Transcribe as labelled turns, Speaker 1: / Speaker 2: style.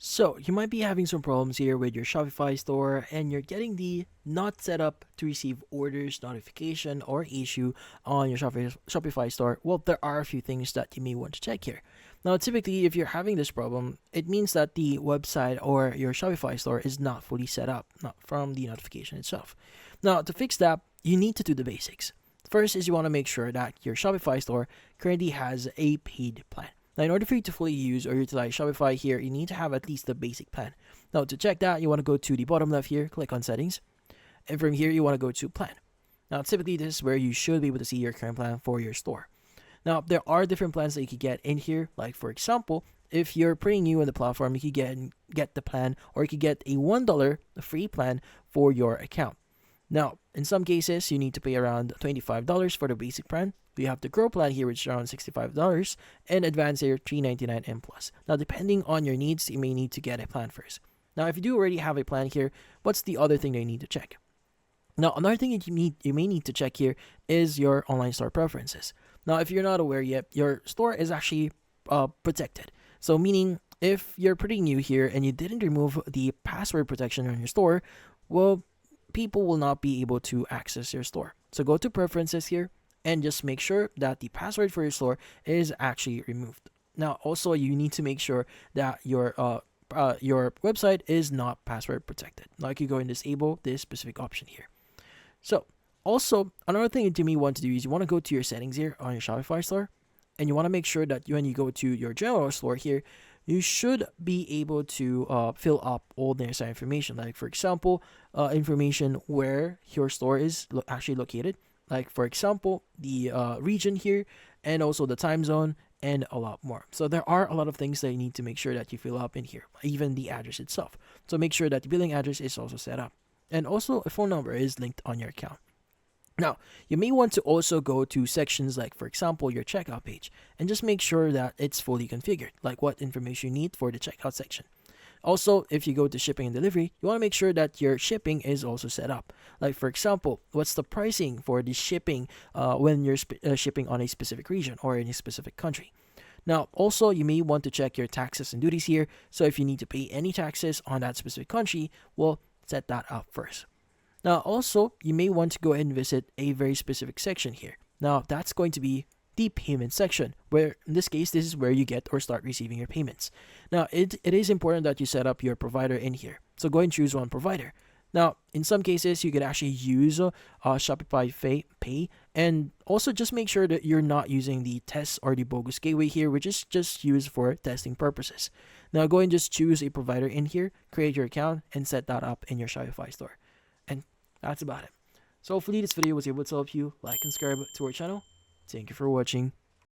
Speaker 1: So, you might be having some problems here with your Shopify store and you're getting the not set up to receive orders notification or issue on your Shopify store. Well, there are a few things that you may want to check here. Now, typically, if you're having this problem, it means that the website or your Shopify store is not fully set up, not from the notification itself. Now, to fix that, you need to do the basics. First is you want to make sure that your Shopify store currently has a paid plan. Now, in order for you to fully use or utilize Shopify here, you need to have at least the basic plan. Now, to check that, you want to go to the bottom left here, click on settings, and from here, you want to go to plan. Now, typically, this is where you should be able to see your current plan for your store. Now, there are different plans that you could get in here. Like, for example, if you're pretty new on the platform, you could get the plan, or you could get a $1 free plan for your account. Now, in some cases, you need to pay around $25 for the basic plan. We have the Grow plan here, which is around $65, and Advanced here, $399 and plus. Now, depending on your needs, you may need to get a plan first. Now, if you do already have a plan here, what's the other thing that you need to check? Now, another thing that you may need to check here is your online store preferences. Now, if you're not aware yet, your store is actually protected. So, meaning if you're pretty new here and you didn't remove the password protection on your store, well, people will not be able to access your store. So go to preferences here and just make sure that the password for your store is actually removed. Now, also you need to make sure that your website is not password protected. Now you can go and disable this specific option here. So also another thing that you may want to do is you want to go to your settings here on your Shopify store, and you want to make sure that when you go to your general store here, you should be able to fill up all the necessary information. Like, for example, information where your store is actually located. Like, for example, the region here, and also the time zone, and a lot more. So there are a lot of things that you need to make sure that you fill up in here, even the address itself. So make sure that the billing address is also set up. And also a phone number is linked on your account. Now, you may want to also go to sections like, for example, your checkout page, and just make sure that it's fully configured, like what information you need for the checkout section. Also, if you go to shipping and delivery, you want to make sure that your shipping is also set up. Like, for example, what's the pricing for the shipping when you're shipping on a specific region or in a specific country. Now, also, you may want to check your taxes and duties here. So if you need to pay any taxes on that specific country, well, set that up first. Now, also, you may want to go ahead and visit a very specific section here. Now, that's going to be the payment section, where in this case, this is where you get or start receiving your payments. Now, it is important that you set up your provider in here. So go and choose one provider. Now, in some cases, you could actually use Shopify Pay, and also just make sure that you're not using the test or the bogus gateway here, which is just used for testing purposes. Now, go and just choose a provider in here, create your account, and set that up in your Shopify store. And that's about it. So hopefully this video was able to help you. Like and subscribe to our channel. Thank you for watching.